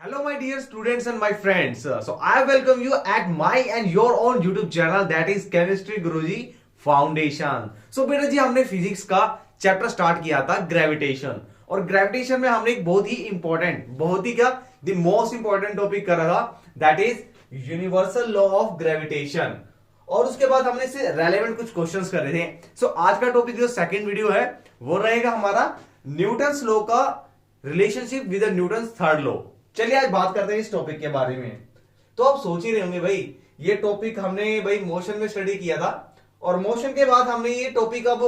Hello, my dear students and my friends. So I welcome you at my and your own YouTube channel that is Chemistry Guruji Foundation. So बेटा जी हमने physics का chapter start किया था gravitation और gravitation में हमने एक बहुत ही इंपॉर्टेंट बहुत ही क्या द मोस्ट इंपॉर्टेंट टॉपिक कर रहा that is universal law of gravitation और उसके बाद हमने इससे रेलेवेंट कुछ क्वेश्चंस कर रहे थे. सो आज का टॉपिक जो सेकंड वीडियो है वो रहेगा हमारा न्यूटन्स लॉ का relationship with Newton's third law. चलिए आज बात करते हैं इस टॉपिक के बारे में. तो आप सोच ही रहे होंगे भाई ये टॉपिक हमने भाई मोशन में स्टडी किया था और मोशन के बाद हमने ये टॉपिक अब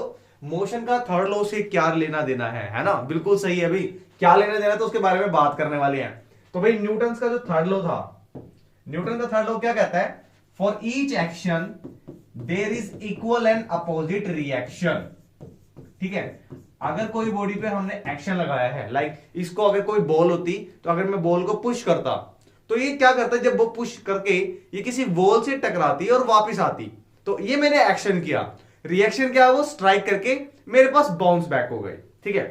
मोशन का थर्ड लॉ से क्या लेना देना है ना. बिल्कुल सही है भाई, क्या लेना देना तो उसके बारे में बात करने वाले हैं. तो भाई न्यूटन का जो थर्ड लॉ था, न्यूटन का थर्ड लॉ क्या कहता है? For each action there is equal and opposite reaction. ठीक है, अगर कोई बॉडी पे हमने एक्शन लगाया है लाइक इसको अगर कोई बॉल होती तो अगर मैं बॉल को पुश करता तो ये क्या करता है, जब वो पुश करके ये किसी बॉल से टकराती और वापस आती तो ये मैंने एक्शन किया, रिएक्शन क्या है वो स्ट्राइक करके मेरे पास बाउंस बैक हो गई. ठीक है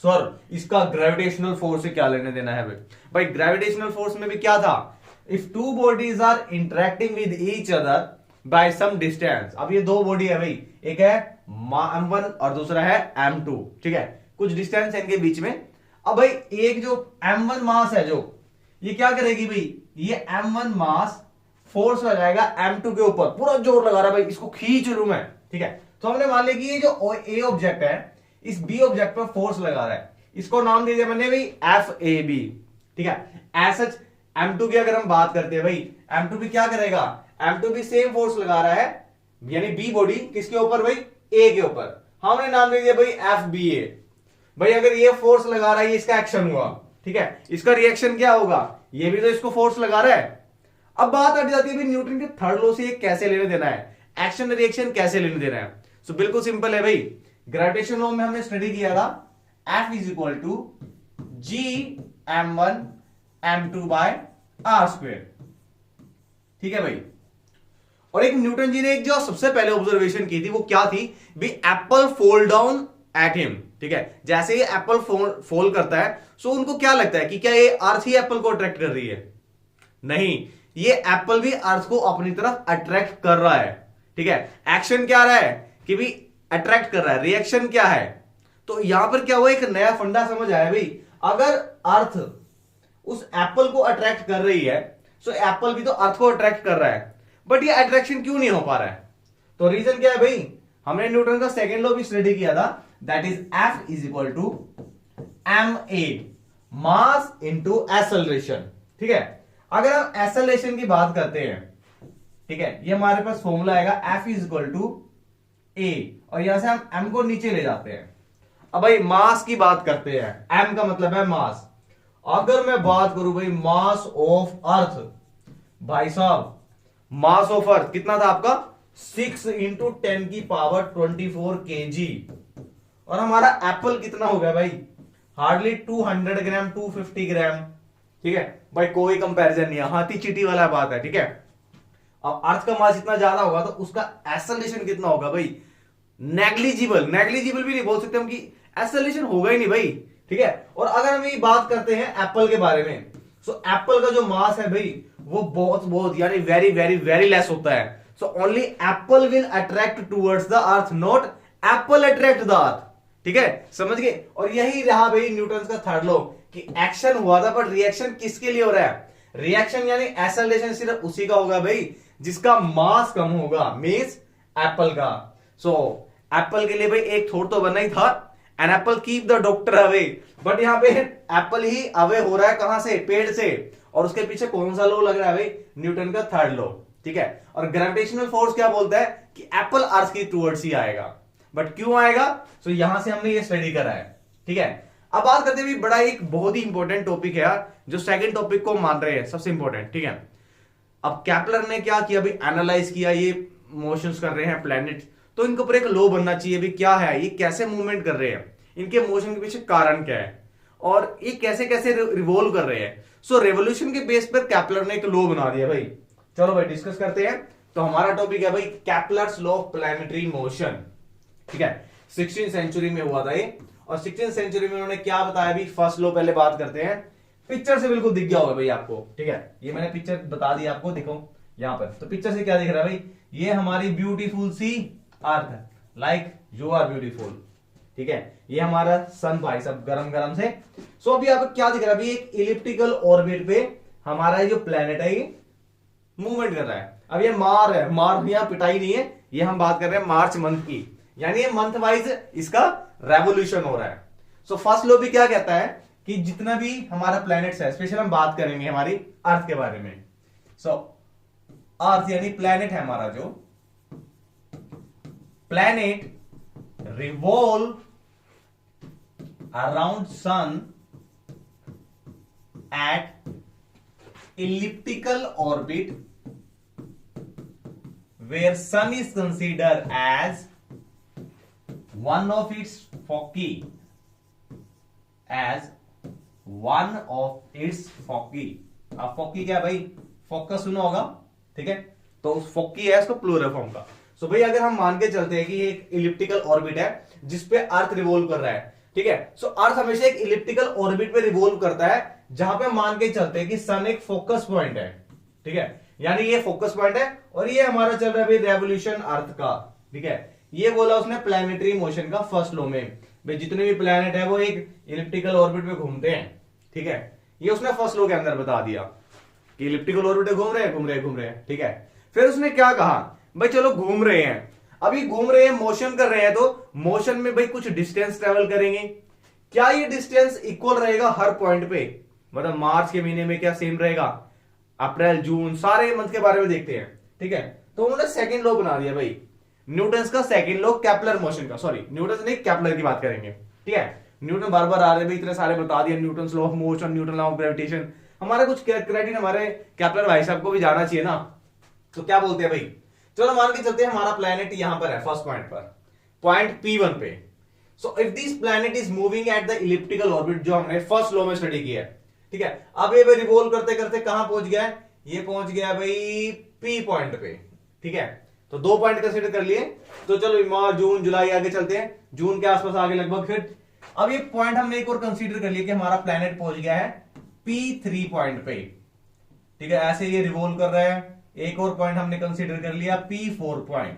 सर, इसका ग्रेविटेशनल फोर्स से क्या लेने देना है भाई ग्रेविटेशनल फोर्स में भी क्या था, if two bodies are interacting with each other by some distance. अब ये दो बॉडी है भाई, एक है m1 और दूसरा है m2. ठीक है, कुछ डिस्टेंस है इनके बीच में. अब भाई एक जो m1 मास है जो ये क्या करेगी भाई, ये m1 मास फोर्स लगाएगा m2 के ऊपर, पूरा जोर लगा रहा है भाई, इसको खींच लूं मैं. ठीक है, तो हमने मान लिया कि ये जो ए ऑब्जेक्ट है इस बी ऑब्जेक्ट पर फोर्स लगा रहा है, इसको नाम दे दिया मैंने भाई एफ ए बी. ठीक है, एज सच m2 की अगर हम बात करते हैं भाई m2 भी क्या करेगा, m2 भी सेम फोर्स लगा रहा है यानी बी बॉडी किसके ऊपर भाई, ए के ऊपर. हमने नाम दे दिया भाई एफ बी ए. भाई अगर ये फोर्स लगा रहा है ये इसका एक्शन हुआ, ठीक है, इसका रिएक्शन क्या होगा, ये भी तो इसको फोर्स लगा रहा है. अब बात आ जाती है भाई न्यूटन के थर्ड लॉ से ये कैसे लेने देना है, एक्शन रिएक्शन कैसे लेने देना है. सो बिल्कुल सिंपल है भाई, ग्रेविटेशन लॉ में हमने स्टडी किया था F is equal to G m1 m2 by R square. ठीक है भाई, और एक न्यूटन जी ने एक जो सबसे पहले ऑब्जर्वेशन की थी वो क्या थी भी Apple fall down at him. ठीक है, जैसे ये एप्पल फॉल करता है सो उनको क्या लगता है कि क्या ये अर्थ ही एप्पल को अट्रैक्ट कर रही है? नहीं, ये एप्पल भी अर्थ को अपनी तरफ अट्रैक्ट कर रहा है. ठीक है, एक्शन क्या रहा है कि भी अट्रैक्ट कर रहा है, रिएक्शन क्या है. तो यहां पर क्या हुआ, एक नया फंडा समझ आया भाई, अगर अर्थ उस एप्पल को अट्रैक्ट कर रही है सो एप्पल भी तो अर्थ को अट्रैक्ट कर रहा है, बट ये अट्रैक्शन क्यों नहीं हो पा रहा है? तो रीजन क्या है भाई, हमने न्यूटन का सेकंड लॉ भी स्टडी किया था that is F is equal to M A mass into acceleration. ठीक है, अगर हम एक्सेलरेशन की बात करते हैं, ठीक है, ये हमारे पास फॉर्मूला आएगा एफ इज इक्वल टू ए और यहां से हम एम को नीचे ले जाते हैं. अब भाई मास की बात करते हैं, एम का मतलब है मास. अगर मैं बात करूं भाई मास ऑफ अर्थ, भाई साहब मास ऑफ अर्थ कितना था आपका 6 इंटू 10 की पावर 24 kg और हमारा एप्पल कितना हो गया भाई हार्डली 200 ग्राम 250 ग्राम. ठीक है भाई, कोई कंपैरिजन नहीं है, हाथी चीटी वाला बात है. ठीक है, अब अर्थ का मास इतना ज्यादा होगा तो उसका एक्सेलरेशन कितना होगा भाई, नेग्लिजिबल भी नहीं बोल सकते हम कि एक्सेलरेशन होगा ही नहीं भाई. ठीक है, और अगर हम ये बात करते हैं एप्पल के बारे में, सो एप्पल का जो मास है भाई वो बहुत यानी वेरी वेरी वेरी लेस होता है. So only Apple will attract towards the earth, not Apple attract the earth. ठीक है, समझ गए. और यही रहा भाई न्यूटन का थर्ड लॉ कि एक्शन हुआ था पर रिएक्शन किसके लिए हो रहा है, रिएक्शन यानी एक्सेलरेशन सिर्फ उसी का होगा भाई जिसका मास कम होगा, मींस एप्पल का. सो एप्पल के लिए भाई एक थॉट तो बनना ही था, an apple keep the doctor away. But यहां पे एप्पल ही अवे हो रहा है कहां से, पेड़ से. और उसके पीछे कौन सा लॉ लग रहा है भाई, न्यूटन का थर्ड लॉ. ठीक है, और ग्रेविटेशनल फोर्स क्या बोलता है कि एप्पल अर्थ की टुवर्ड्स ही आएगा. बट क्यों आएगा, सो यहां से हमने ये स्टडी करा है. ठीक है, अब बात करते हुए बड़ा एक बहुत ही इंपॉर्टेंट टॉपिक है यार, जो सेकंड टॉपिक को मान रहे हैं सबसे इंपॉर्टेंट. ठीक है, अब कैपलर ने क्या किया भाई, एनालाइज किया ये मोशंस कर रहे हैं प्लैनेट, तो इनके ऊपर एक लॉ बनना चाहिए भी क्या है, ये कैसे मूवमेंट कर रहे हैं, इनके मोशन के पीछे कारण क्या है और ये कैसे कैसे रिवॉल्व कर रहे हैं. सो रेवोल्यूशन के बेस पर कैपलर ने एक लॉ बना दिया भाई. चलो भाई डिस्कस करते हैं. तो हमारा टॉपिक है भाई Kepler's law of planetary motion. ठीक है, 16th सेंचुरी में हुआ था ये, और 16th सेंचुरी में उन्होंने क्या बताया भी, फर्स्ट लॉ पहले बात करते हैं. पिक्चर से बिल्कुल दिख गया होगा भाई आपको, ठीक है। ये मैंने पिक्चर बता दी आपको, देखो यहां पर। तो पिक्चर से क्या दिख रहा है भाई, ये हमारी ब्यूटीफुल सी अर्थ है, लाइक यू आर ब्यूटीफुल, ठीक है। ये हमारा सन भाई सब गरम गरम से। सो अभी आपको क्या दिख रहा है, अभी एक इलिप्टिकल ऑर्बिट पे हमारा जो प्लेनेट है ये मूवमेंट कर रहा है। अब ये मार है, मार यहाँ पिटाई नहीं है, ये हम बात कर रहे हैं मार्च मंथ की, यानी ये मंथ वाइज इसका रेवोल्यूशन हो रहा है। सो फर्स्ट लॉ भी क्या कहता है कि जितना भी हमारा प्लैनेट्स है, स्पेशल हम बात करेंगे हमारी अर्थ के बारे में। सो अर्थ यानी प्लैनेट है हमारा, जो planet revolve around sun at elliptical orbit where sun is considered as one of its foci, अब फोकी क्या है भाई, फोकस सुना होगा, ठीक है। तो उस फोकी है इसको प्लूरल फॉर्म का। सो भाई अगर हम मान के चलते हैं कि एक इलिप्टिकल ऑर्बिट है जिसपे अर्थ रिवॉल्व कर रहा है, ठीक है। सो अर्थ हमेशा एक इलिप्टिकल ऑर्बिट पे रिवॉल्व करता है जहां पे मान के चलते हैं कि सन एक फोकस पॉइंट है, ठीक है। यानी ये फोकस पॉइंट है और ये हमारा चल रहा है भाई रेवोल्यूशन अर्थ का, ठीक है। ये बोला उसने प्लैनेटरी मोशन का फर्स्ट लॉ में, भाई जितने भी प्लैनेट है वो एक इलिप्टिकल ऑर्बिट में घूमते हैं, ठीक है। ये उसने फर्स्ट लॉ के अंदर बता दिया कि इलिप्टिकल ऑर्बिट घूम रहे हैं, ठीक है। फिर उसने क्या कहा, भाई चलो घूम रहे हैं, अभी घूम रहे हैं, मोशन कर रहे हैं, तो मोशन में भाई कुछ डिस्टेंस ट्रेवल करेंगे। क्या ये डिस्टेंस इक्वल रहेगा हर पॉइंट पे, मतलब मार्च के महीने में क्या सेम रहेगा, अप्रैल जून सारे मंथ के बारे में देखते हैं, ठीक है। तो उन्होंने सेकंड लॉ बना दिया भाई, न्यूटन का सेकंड लॉ, केपलर मोशन का, सॉरी न्यूटन नहीं केपलर की बात करेंगे, ठीक है। न्यूटन बार बार आ रहे भाई, इतने सारे बता दिए, Newton law of motion, Newton law of gravitation, हमारा कुछ क्रेडिट हमारे केपलर भाई साहब को भी जाना चाहिए ना। तो क्या बोलते हैं भाई, चलो मान के चलते हैं हमारा प्लैनेट यहां पर है फर्स्ट पॉइंट पर, पॉइंट P1 पे। So if this planet is moving at the elliptical orbit, जो हमने फर्स्ट लॉ में स्टडी किया है, ठीक है। अब ये रिवॉल्व करते करते कहां पहुंच गया है, ये पहुंच गया भाई P पॉइंट पे, ठीक है। तो 2 पॉइंट कंसीडर कर लिए, तो चलो मार्च जून जुलाई आगे चलते हैं, जून के आसपास आगे लगभग। फिर अब ये पॉइंट हमने एक और कंसीडर कर लिया कि हमारा प्लैनेट पहुंच गया है P3 पॉइंट पे, ठीक है। ऐसे ये रिवॉल्व कर रहा है, एक और पॉइंट हमने कंसीडर कर लिया P4 पॉइंट,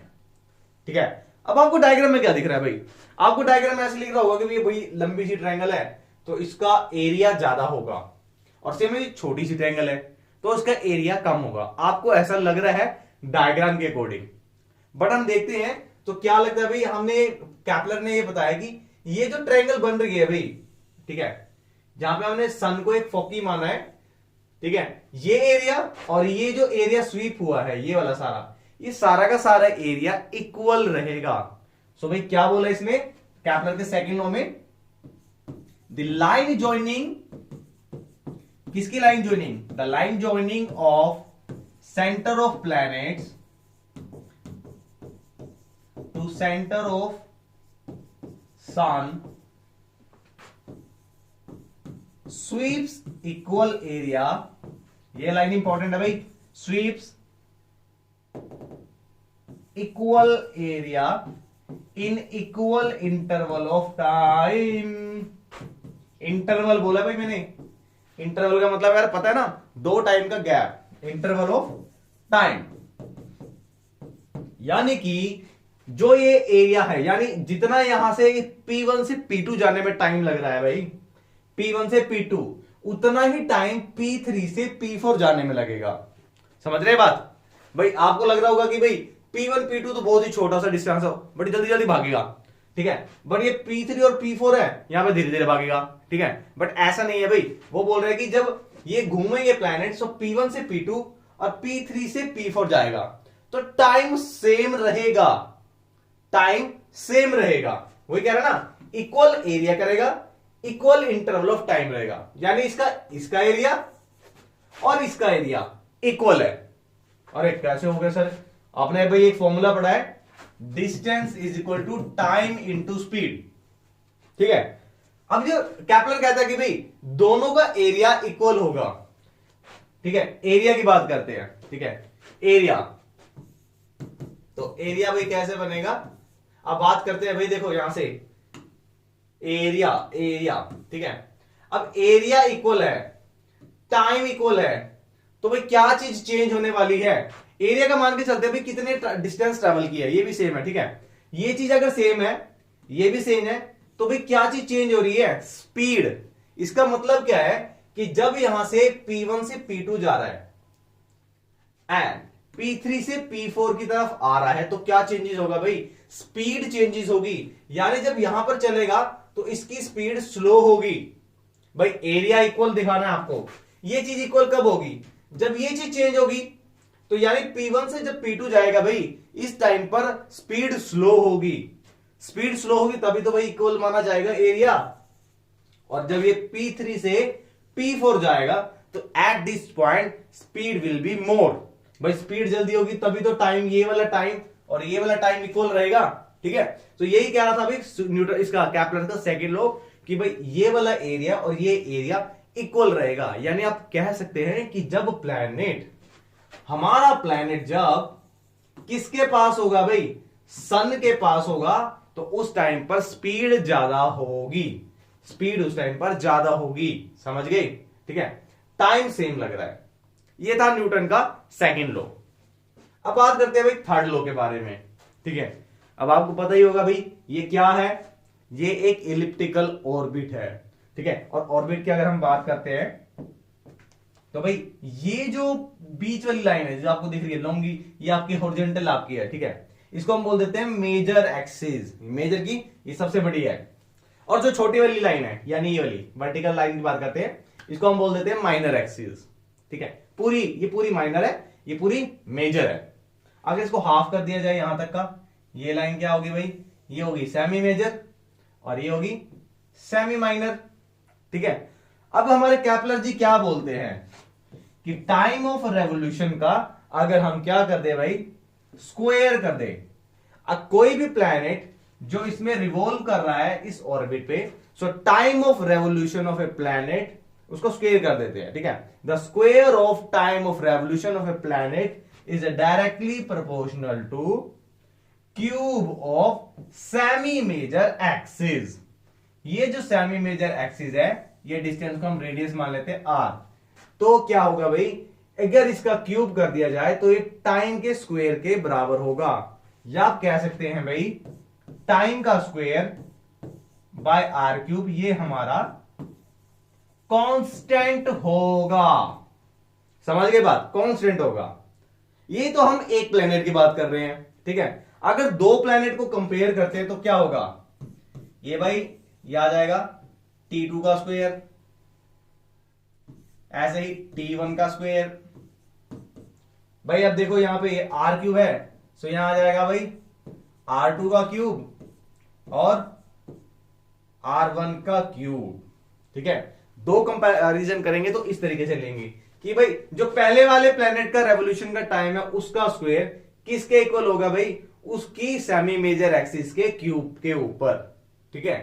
ठीक है। अब आपको डायग्राम में क्या दिख रहा है भाई, आपको डायग्राम में ऐसे लिख रहा होगा कि भाई लंबी सी ट्रायंगल है तो इसका एरिया ज्यादा होगा, और सेम ही छोटी सी ट्रायंगल है तो इसका एरिया कम होगा। आपको ऐसा लग रहा है डायग्राम के अकॉर्डिंग, बट हम देखते हैं तो क्या लगता है भाई, हमने केपलर ने ये बताया कि ये जो ट्रायंगल बन रही है भाई, ठीक है, जहां पे हमने सन को एक फोकी माना है, ठीक है, ये एरिया और ये जो एरिया स्वीप हुआ है ये वाला सारा, ये सारा का सारा एरिया इक्वल रहेगा। सो भाई क्या बोला इसमें केपलर के सेकंड लॉ में, द लाइन जॉइनिंग, किसकी line joining, the line joining of centre of planets to centre of sun sweeps equal area, ये लाइन इंपॉर्टेंट है भाई, sweeps equal area in equal interval of time. Interval बोला भाई मैंने, interval का मतलब यार पता है ना, 2 टाइम का गैप, इंटरवल ऑफ टाइम। यानी कि जो ये एरिया है, यानी जितना यहां से P1 से P2 जाने में टाइम लग रहा है भाई, P1 से P2, उतना ही टाइम P3 से P4 जाने में लगेगा। समझ रहे बात भाई, आपको लग रहा होगा कि भाई P1 P2 तो बहुत ही छोटा सा डिस्टेंस हो, बड़ी जल्दी जल्दी भागेगा, ठीक है। बट ये P3 और P4 है, यहां पे धीरे धीरे भागेगा, ठीक है। बट ऐसा नहीं है भाई, वो बोल रहे हैं कि जब ये घूमेंगे प्लैनेट, तो P1 से P2 और P3 से P4 जाएगा, तो टाइम सेम रहेगा, टाइम सेम रहेगा। वही कह रहा है ना, इक्वल एरिया करेगा, इक्वल इंटरवल ऑफ टाइम रहेगा, यानी इसका एरिया और इसका एरिया इक्वल है। अरे कैसे हो गया सर, आपने भाई एक फॉर्मूला पढ़ा है, distance is equal to time into speed, ठीक है। अब जो केपलर कहता है कि भाई दोनों का एरिया इक्वल होगा, ठीक है। एरिया की बात करते हैं, ठीक है, एरिया, तो एरिया भाई कैसे बनेगा, अब बात करते हैं भाई, देखो यहां से एरिया, ठीक है। अब एरिया इक्वल है, टाइम इक्वल है, तो भाई क्या चीज चेंज होने वाली है? एरिया का मान के चलते हैं भाई कितने डिस्टेंस ट्रेवल किया है, ये भी सेम है, ठीक है। ये चीज अगर सेम है, ये भी सेम है, तो भाई क्या चीज चेंज हो रही है? स्पीड। इसका मतलब क्या है कि जब यहां से P1 से P2 जा रहा है एंड P3 से P4 की तरफ आ रहा है, तो क्या चेंजेस होगा भाई? स्पीड चेंजेस होगी। यानी जब यहां पर चलेगा तो इसकी स्पीड स्लो होगी। भाई एरिया इक्वल दिखाना है आपको, ये चीज इक्वल कब होगी? जब ये चीज चेंज होगी। तो यानी P1 से जब P2 जाएगा भाई, इस टाइम पर स्पीड स्लो होगी। स्पीड स्लो होगी तभी तो भाई इक्वल माना जाएगा एरिया। और जब ये P3 से P4 जाएगा तो at this point speed will be more. भाई स्पीड जल्दी होगी तभी तो टाइम, ये वाला टाइम और ये वाला टाइम इक्वल रहेगा, ठीक है। तो यही कह रहा था भाई न्यूटन, इसका केपलर का सेकंड लॉ, कि भाई ये वाला एरिया और ये एरिया इक्वल रहेगा। यानी आप कह सकते हैं कि जब प्लैनेट, हमारा प्लैनेट जब किसके पास होगा भाई? सन के पास होगा, तो उस टाइम पर स्पीड ज्यादा होगी। स्पीड उस टाइम पर ज्यादा होगी, समझ गए, ठीक है। टाइम सेम लग रहा है। ये था न्यूटन का सेकंड लॉ। अब बात करते हैं भाई थर्ड लॉ के बारे में, ठीक है। अब आपको पता ही होगा भाई ये क्या है? ये एक इलिप्टिकल ऑर्बिट है, ठीक है। और ऑर्बिट की अगर हम बात करते हैं तो भाई ये जो बीच वाली लाइन है जो आपको दिख रही है लॉन्गी, ये आपकी हॉरिजॉन्टल आपकी है, ठीक है। इसको हम बोल देते हैं मेजर एक्सिस। मेजर की ये सबसे बड़ी है। और जो छोटी वाली लाइन है यानी ये वाली वर्टिकल लाइन की बात करते हैं, इसको हम बोल देते हैं माइनर एक्सिस, ठीक है। ये पूरी माइनर है, ये पूरी मेजर है। अगर इसको हाफ कर दिया जाए यहां तक का, ये लाइन क्या होगी भाई? ये होगी सेमी मेजर और ये होगी सेमी माइनर, ठीक है। अब हमारे केपलर जी क्या बोलते हैं कि टाइम ऑफ रेवोल्यूशन का अगर हम क्या कर दे भाई? स्क्वायर कर दे। अब कोई भी प्लैनेट जो इसमें रिवॉल्व कर रहा है इस ऑर्बिट पे, so time of revolution of a planet उसको स्क्वायर कर देते हैं, ठीक है। The square of time of revolution of a planet is directly proportional to cube of semi major axis. ये जो सेमी मेजर एक्सिस है, ये डिस्टेंस को हम रेडियस मान लेते हैं r। तो क्या होगा भाई? अगर इसका क्यूब कर दिया जाए तो ये टाइम के स्क्वायर के बराबर होगा, या आप कह सकते हैं भाई टाइम का स्क्वायर बाय आर क्यूब, ये हमारा कांस्टेंट होगा। समझ गए बात? कांस्टेंट होगा। ये तो हम एक प्लेनेट की बात कर रहे हैं, ठीक है। अगर दो प्लेनेट को कंपेयर करते हैं तो क्या होगा? ये भाई ये आ जाएगा T2 का स्क्वायर, ऐसे ही T1 का स्क्वायर। भाई अब देखो यहां पे ये R क्यूब है, सो यहां आ जाएगा भाई R2 का क्यूब और R1 का क्यूब, ठीक है। दो कंपैरिजन करेंगे तो इस तरीके से लेंगे कि भाई जो पहले वाले प्लेनेट का रेवोल्यूशन का टाइम है उसका स्क्वायर किसके इक्वल होगा भाई? उसकी सेमी मेजर एक्सिस के क्यूब के ऊपर, ठीक है।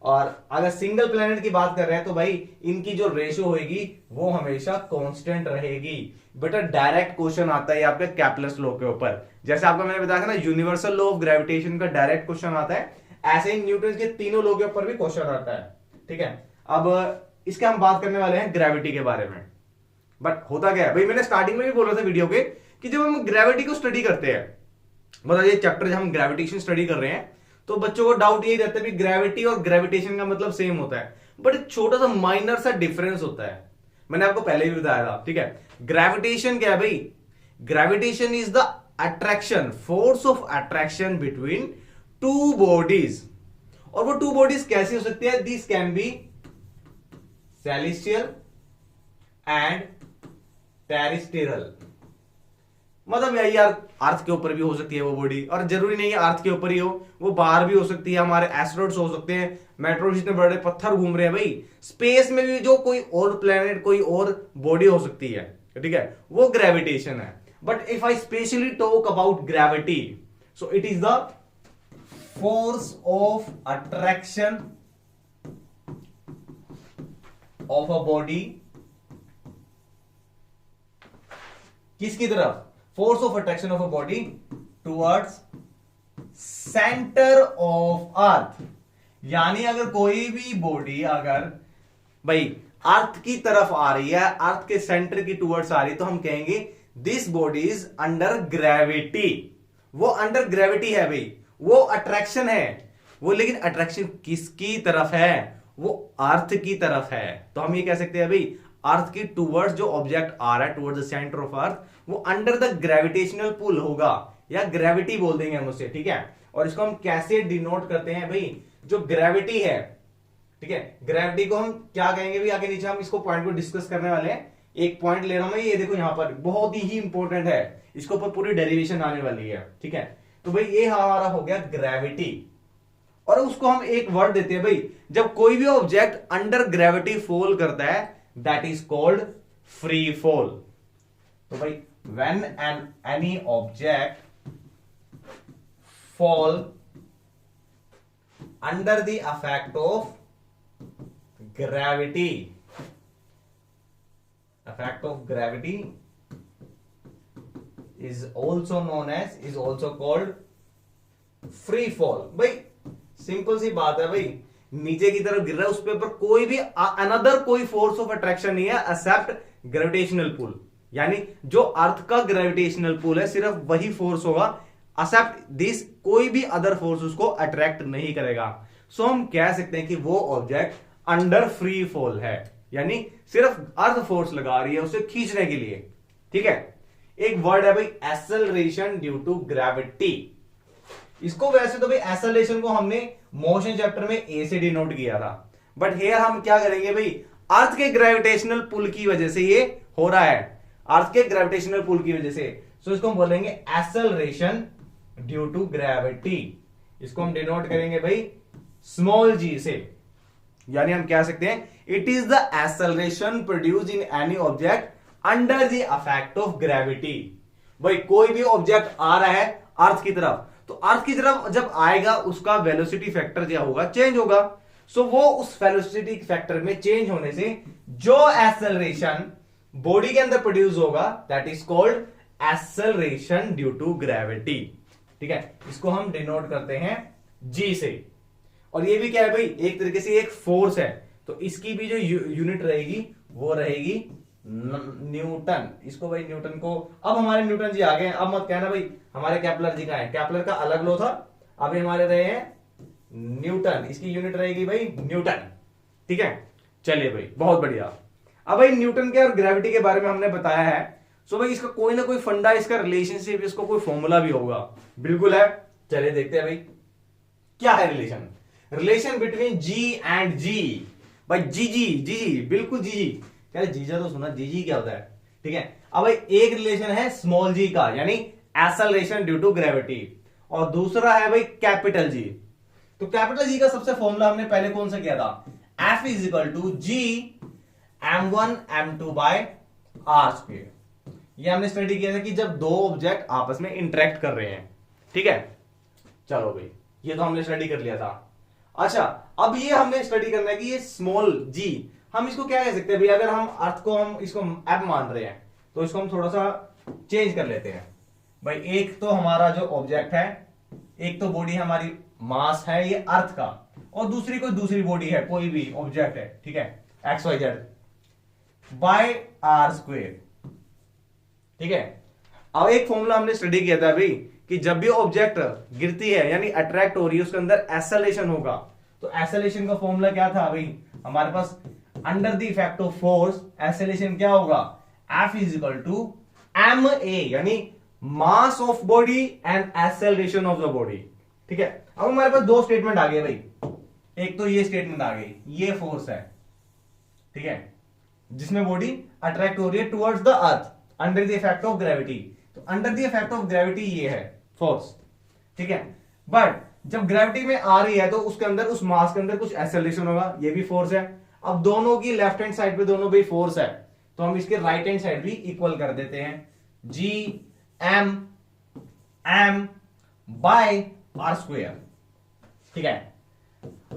और अगर सिंगल प्लेनेट की बात कर रहे हैं तो भाई इनकी जो रेशो होगी वो हमेशा कांस्टेंट रहेगी। बेटा डायरेक्ट क्वेश्चन आता है आपके केपलर्स लॉ के ऊपर, जैसे आपको मैंने बताया था ना यूनिवर्सल लॉ ऑफ ग्रेविटेशन का डायरेक्ट क्वेश्चन आता है, ऐसे ही न्यूटन के तीनों लॉ के ऊपर भी क्वेश्चन आता है, ठीक है। अब इसके हम बात करने वाले हैं ग्रेविटी के बारे में। बट होता क्या है भाई, मैंने स्टार्टिंग में भी बोला था वीडियो के कि जब हम ग्रेविटी को स्टडी करते हैं, मतलब ये चैप्टर जब हम ग्रेविटेशन स्टडी कर रहे हैं, तो बच्चों को डाउट यही रहता है कि ग्रेविटी और ग्रेविटेशन का मतलब सेम होता है, बट एक छोटा सा माइनर सा डिफरेंस होता है। मैंने आपको पहले भी बताया था, ठीक है। ग्रेविटेशन क्या है भाई? Gravitation is the attraction, force of attraction between two bodies. और वो टू बॉडीज कैसी हो सकती है? This can be celestial and terrestrial. मतलब यार अर्थ के ऊपर भी हो सकती है वो बॉडी, और जरूरी नहीं है अर्थ के ऊपर ही हो, वो बाहर भी हो सकती है। हमारे एस्ट्रॉइड्स हो सकते हैं, मेट्रोस जितने बड़े पत्थर घूम रहे हैं भाई, स्पेस में भी जो कोई और प्लेनेट, कोई और बॉडी हो सकती है, ठीक है। वो ग्रेविटेशन है। But if I specially talk about gravity, so it is the force of attraction of a body किसकी तरफ? Force of attraction of a body towards centre of earth. यानी अगर कोई भी बॉडी, अगर भाई अर्थ की तरफ आ रही है, अर्थ के सेंटर की टूवर्ड्स आ रही है, तो हम कहेंगे this body is under gravity. वो अंडर ग्रेविटी है भाई, वो अट्रैक्शन है वो, लेकिन अट्रैक्शन किसकी तरफ है? वो अर्थ की तरफ है। तो हम ये कह सकते हैं भाई अर्थ की टूवर्ड्स जो ऑब्जेक्ट आ रहा है towards the centre of earth, वो अंडर द ग्रेविटेशनल पुल होगा, या ग्रेविटी बोल देंगे हम उसे, ठीक है। और इसको हम कैसे डिनोट करते हैं भाई? जो ग्रेविटी है, ठीक है, ग्रेविटी को हम क्या कहेंगे भी, आगे नीचे हम इसको पॉइंट को डिस्कस करने वाले हैं। एक पॉइंट ले रहा हूं मैं, ये देखो यहां पर बहुत ही इंपॉर्टेंट है, इसके ऊपर पूरी डेरिवेशन आने वाली है, ठीक है। तो भाई ये हमारा हो गया ग्रेविटी, और उसको हम एक वर्ड देते हैं भाई, जब कोई भी ऑब्जेक्ट अंडर ग्रेविटी फॉल करता है that is called free fall. तो भाई when any object fall under the effect of gravity, effect of gravity is also called free fall। भाई सिंपल सी बात है भाई, नीचे की तरफ गिर रहा है, उस पे पर कोई भी अनदर कोई फोर्स ऑफ अट्रैक्शन नहीं है एक्सेप्ट ग्रेविटेशनल पुल। यानी जो अर्थ का ग्रेविटेशनल पुल है सिर्फ वही फोर्स होगा, एक्सेप्ट दिस कोई भी अदर फोर्स उसको अट्रैक्ट नहीं करेगा। सो हम कह सकते हैं कि वो ऑब्जेक्ट अंडर फ्री फॉल है, यानी सिर्फ अर्थ फोर्स लगा रही है उसे खींचने के लिए, ठीक है। एक वर्ड है भाई एक्सेलरेशन ड्यू टू ग्रेविटी। इसको वैसे तो भाई एक्सेलरेशन को हमने मोशन चैप्टर में ए से डिनोट किया था, बट हियर हम क्या करेंगे भाई, अर्थ के ग्रेविटेशनल पुल की वजह से ये हो रहा है, अर्थ के ग्रेविटेशनल पुल की वजह से। सो इसको हम बोलेंगे एक्सेलरेशन ड्यू टू ग्रेविटी। इसको हम डिनोट करेंगे भाई स्मॉल जी से, यानी हम कह सकते हैं it is the acceleration produced in any object under the effect of gravity. भाई कोई भी ऑब्जेक्ट आ रहा है अर्थ की तरफ, तो अर्थ की तरफ जब आएगा उसका वेलोसिटी फैक्टर क्या होगा, चेंज होगा। सो वो उस वेलोसिटी फैक्टर में चेंज होने से जो एक्सेलरेशन बॉडी के अंदर प्रोड्यूस होगा that is called acceleration due to gravity, ठीक है। इसको हम डिनोट करते हैं जी से। और ये भी क्या है भाई, एक तरीके से एक फोर्स है, तो इसकी भी जो यूनिट रहेगी वो रहेगी न्यूटन। इसको भाई न्यूटन को, अब हमारे न्यूटन जी आ गए हैं, अब मत कहना भाई हमारे केपलर जी का है, केपलर का अलग लो था, अभी हमारे रहे हैं न्यूटन, इसकी यूनिट रहेगी भाई न्यूटन, ठीक है। चलिए भाई बहुत बढ़िया। अब भाई न्यूटन के और ग्रेविटी के बारे में हमने बताया है, सो भाई इसका कोई ना कोई फंडा, इसका रिलेशनशिप, इसको कोई फॉर्मूला भी होगा, बिल्कुल है। चलिए देखते हैं भाई क्या है relation, relation between G and G. भाई जी जी जी जी बिल्कुल जी जी, क्या जीजा तो सुना, जी जी क्या होता है, ठीक है। अब भाई एक रिलेशन है स्मॉल जी का, यानी एक्सेलरेशन ड्यू टू ग्रेविटी, और दूसरा है भाई कैपिटल जी। तो कैपिटल जी का सबसे फॉर्मूला हमने पहले कौन सा किया था, F is equal to G m1 m2 by R square. ये हमने स्टडी किया था कि जब दो ऑब्जेक्ट आपस में इंटरेक्ट कर रहे हैं, ठीक है। चलो भाई ये तो हमने स्टडी कर लिया था। अच्छा अब ये हमने स्टडी करना है कि ये स्मॉल जी, हम इसको क्या कह सकते हैं भाई, अगर हम अर्थ को हम इसको एप मान रहे हैं तो इसको हम थोड़ा सा चेंज कर लेते हैं। भाई एक तो हमारा जो ऑब्जेक्ट है, एक तो बॉडी हमारी मास है ये अर्थ का, और दूसरी कोई दूसरी बॉडी है, कोई भी ऑब्जेक्ट है, ठीक है, X Y Z by R square, ठीक है। अब एक फॉर्मूला हमने स्टडी किया था भाई कि जब भी ऑब्जेक्ट गिरती है यानी अट्रैक्ट हो रही है उसके अंदर एक्सेलरेशन होगा, तो एक्सेलरेशन का फॉर्मूला क्या था भाई हमारे पास, under the effect of force acceleration क्या होगा, F is equal to M A, यानी mass of body and acceleration of the body, ठीक है। अब हमारे पास दो स्टेटमेंट आ गए भाई, एक तो ये स्टेटमेंट आ गई, ये फोर्स है, ठीक है, जिसमें बॉडी अट्रैक्ट हो रही है towards the earth under the effect of gravity. तो under the effect of gravity ये है फोर्स, ठीक है। बट जब ग्रेविटी में आ रही है तो उसके अंदर, उस मास के अंदर कुछ एक्सेलरेशन होगा, ये भी फोर्स है। अब दोनों की लेफ्ट हैंड साइड पे दोनों भी फोर्स है, तो हम इसके राइट हैंड साइड भी इक्वल कर देते हैं, G M M by R square, ठीक है।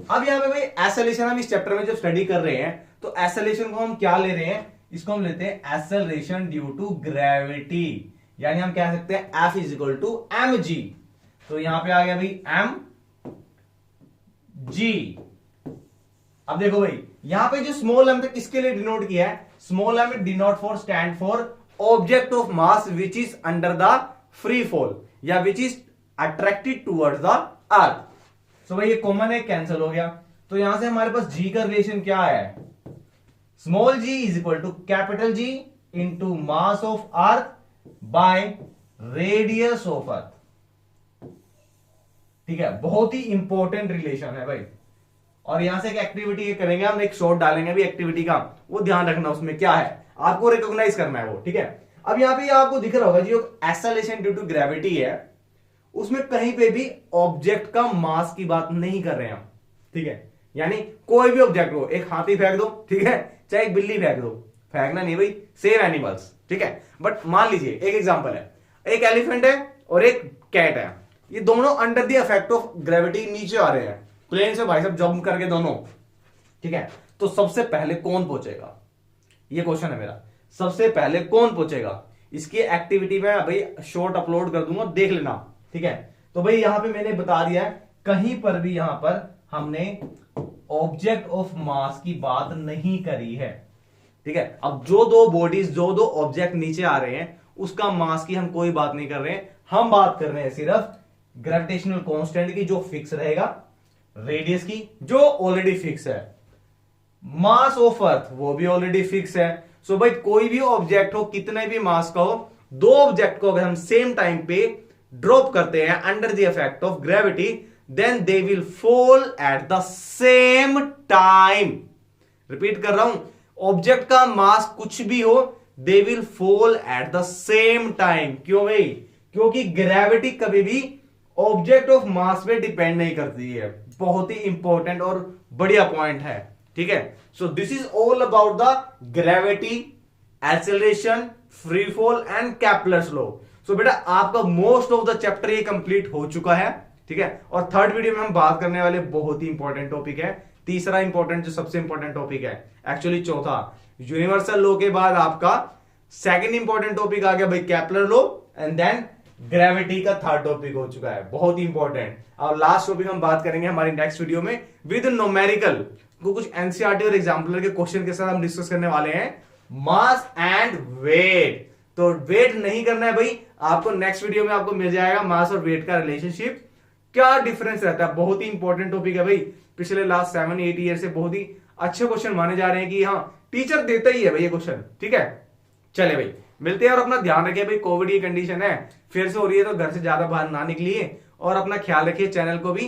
अब यहां पे भाई एक्सेलरेशन हम इस चैप्टर में जब स्टडी कर रहे हैं तो एक्सेलरेशन को हम क्या ले रहे हैं, इसको हम लेते हैं एक्सेलरेशन ड्यू टू ग्रेविटी, यानी हम कह सकते हैं F is equal to M G. तो यहां पे आ गया भाई एम जी, अब देखो भाई, यहां पे जो स्मॉल एम किसके लिए डिनोट किया है? Small M denote for stand for object of mass which is under the free fall या which is attracted towards the earth. So भाई ये कॉमन है, कैंसिल हो गया। तो यहां से हमारे पास जी का रिलेशन क्या है? Small G is equal to capital G into mass of earth by radius of earth. ठीक है, बहुत ही इंपॉर्टेंट रिलेशन है भाई। और यहां से एक एक्टिविटी करेंगे हम, एक शॉट डालेंगे भी एक्टिविटी का, वो ध्यान रखना उसमें क्या है, आपको रिकॉग्नाइज करना है वो। ठीक है, अब यहां पे आपको दिख रहा होगा जो एक्सेलरेशन ड्यू टू ग्रेविटी है, उसमें कहीं पे भी ऑब्जेक्ट का मास की बात नहीं कर रहे हैं हम। ठीक है, यानी कोई भी ऑब्जेक्ट हो, एक हाथी फेंक दो, ठीक है, चाहे एक बिल्ली फेंक दो, फेंकना नहीं भाई, सेम एनिमल्स। ठीक है, बट मान लीजिए एक एग्जांपल है, एक एलिफेंट है और एक कैट है, ये दोनों under the effect of gravity नीचे आ रहे हैं प्लेन से भाई साहब, जंप करके दोनों। ठीक है, तो सबसे पहले कौन पहुंचेगा, ये क्वेश्चन है मेरा। सबसे पहले कौन पहुंचेगा? इसकी एक्टिविटी में भाई शॉर्ट अपलोड कर दूंगा, देख लेना। ठीक है, तो भाई यहां पे मैंने बता दिया है, कहीं पर भी यहां पर हमने ऑब्जेक्ट ऑफ मास की बात नहीं करी है। ठीक है, अब जो दो बॉडीज, जो दो ऑब्जेक्ट नीचे आ रहे हैं, उसका मास की हम कोई बात नहीं कर रहे हैं, हम बात कर रहे हैं सिर्फ ग्रेविटेशनल कांस्टेंट की जो फिक्स रहेगा, रेडियस की जो ऑलरेडी फिक्स है, मास ऑफ अर्थ वो भी ऑलरेडी फिक्स है। सो भाई कोई भी ऑब्जेक्ट हो, कितने भी मास का हो, दो ऑब्जेक्ट को अगर हम सेम टाइम पे ड्रॉप करते हैं under the effect of gravity, then they will fall at the same time. Repeat कर रहा हूं, ऑब्जेक्ट का मास कुछ भी हो, they will fall at the same time. क्यों भाई? क्योंकि ग्रेविटी कभी भी ऑब्जेक्ट ऑफ मास पे डिपेंड नहीं करती है। बहुत ही इंपॉर्टेंट और बढ़िया पॉइंट है। ठीक है, so this is all about the gravity, acceleration, free fall and Kepler's law. So बेटा आपका मोस्ट ऑफ द चैप्टर ये कंप्लीट हो चुका है। ठीक है, और थर्ड वीडियो में हम बात करने वाले बहुत ही इंपॉर्टेंट टॉपिक है, तीसरा इंपॉर्टेंट जो सबसे इंपॉर्टेंट टॉपिक है, एक्चुअली चौथा, यूनिवर्सल लॉ के बाद आपका सेकंड इंपॉर्टेंट टॉपिक आ गया भाई Kepler law, and then gravity का थर्ड टॉपिक हो चुका है, बहुत ही इंपॉर्टेंट। अब लास्ट टॉपिक हम बात करेंगे हमारी नेक्स्ट वीडियो में विद न्यूमेरिकल, कुछ एनसीईआरटी और एग्जाम्पलर के क्वेश्चन के साथ हम डिस्कस करने वाले हैं मास एंड वेट। तो वेट नहीं करना है भाई, आपको नेक्स्ट वीडियो में आपको मिल जाएगा मास और वेट का रिलेशनशिप, क्या डिफरेंस रहता है। बहुत ही इंपॉर्टेंट टॉपिक है भाई, पिछले लास्ट 7-8 ईयर से बहुत ही अच्छे क्वेश्चन माने जा रहे हैं कि हाँ टीचर देता ही है भाई ये क्वेश्चन। ठीक है, चले भाई मिलते हैं, और अपना ध्यान रखिए भाई, कोविड की कंडीशन है, फिर से हो रही है, तो घर से ज्यादा बाहर ना निकलिए और अपना ख्याल रखिए, चैनल को भी